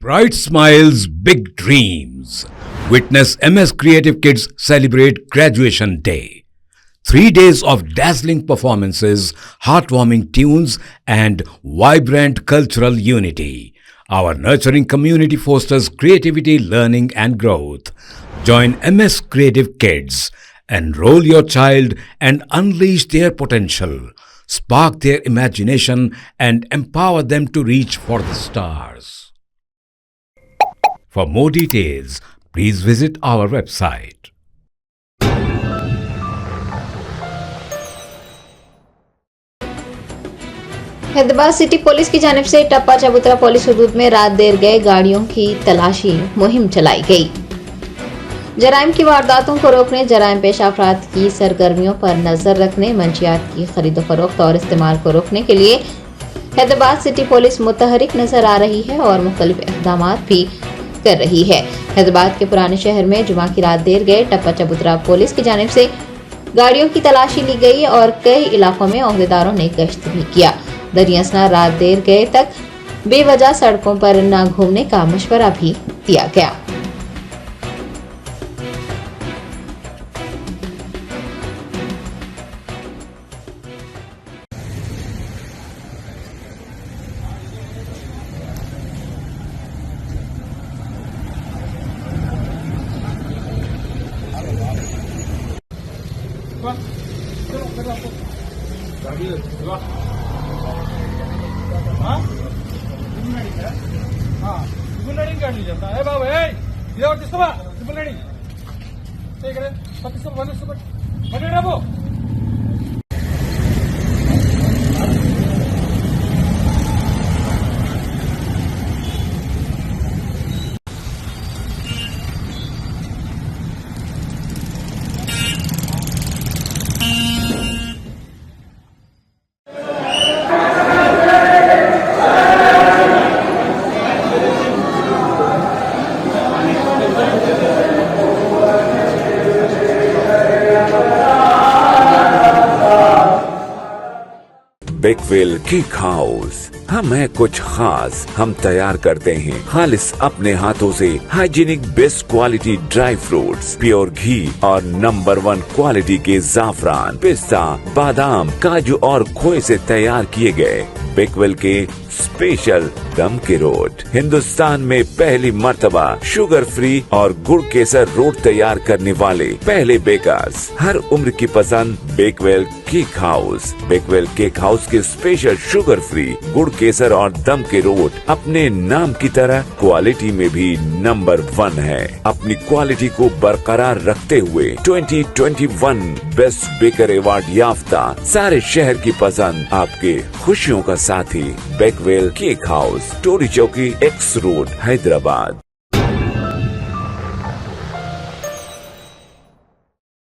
Bright smiles, big dreams. Witness MS Creative Kids celebrate Graduation Day. 3 days of dazzling performances, heartwarming tunes, and vibrant cultural unity. Our nurturing community fosters creativity, learning, and growth. Join MS Creative Kids. Enroll your child and unleash their potential. Spark their imagination and empower them to reach for the stars. For more details, please visit our website. Hyderabad city police की जानिब से टप्पा चबूतरा police हदूद में रात देर गए गाड़ियों की तलाशी मुहिम चलाई गई। जराइम की वारदातों को रोकने, जराइम पेशा अफराद की सरगर्मियों पर नजर रखने, मंशियात की खरीदो फरोख्त और इस्तेमाल को रोकने के लिए हैदराबाद सिटी पुलिस मुतहरिक नजर आ रही है और मुख्तलिफ इक़दाम भी कर रही है। हैदराबाद के पुराने शहर में जुमा की रात देर गए टप्पा चबूतरा पुलिस की जानिब से गाड़ियों की तलाशी ली गई और कई इलाकों में ओहदेदारों ने गश्त भी किया। दरियासना रात देर गए तक बेवजह सड़कों पर न घूमने का मशवरा भी दिया गया। Bakewell cake house. हम है कुछ खास, हम तैयार करते हैं खालिस अपने हाथों से hygienic best quality dry fruits, pure घी और नंबर 1 क्वालिटी के जाफरान, पिस्ता, बादाम, काजू और खोए से तैयार किए गए बेकवेल के स्पेशल दम के रोट। हिंदुस्तान में पहली मर्तबा शुगर फ्री और गुड़ केसर रोट तैयार करने वाले पहले बेकर्स। हर उम्र की पसंद Bakewell cake house. Bakewell cake house के स्पेशल शुगर फ्री, गुड़ केसर और दम के रोट अपने नाम की तरह क्वालिटी में भी नंबर 1 है। अपनी क्वालिटी को बरकरार रखते हुए 2021 बेस्ट बेकर अवार्ड याफ्ता सारे शहर की पसंद, आपके खुशियों का साथी बेकवेल केक हाउस, टोरी चौकी, एक्स रोड, हैदराबाद।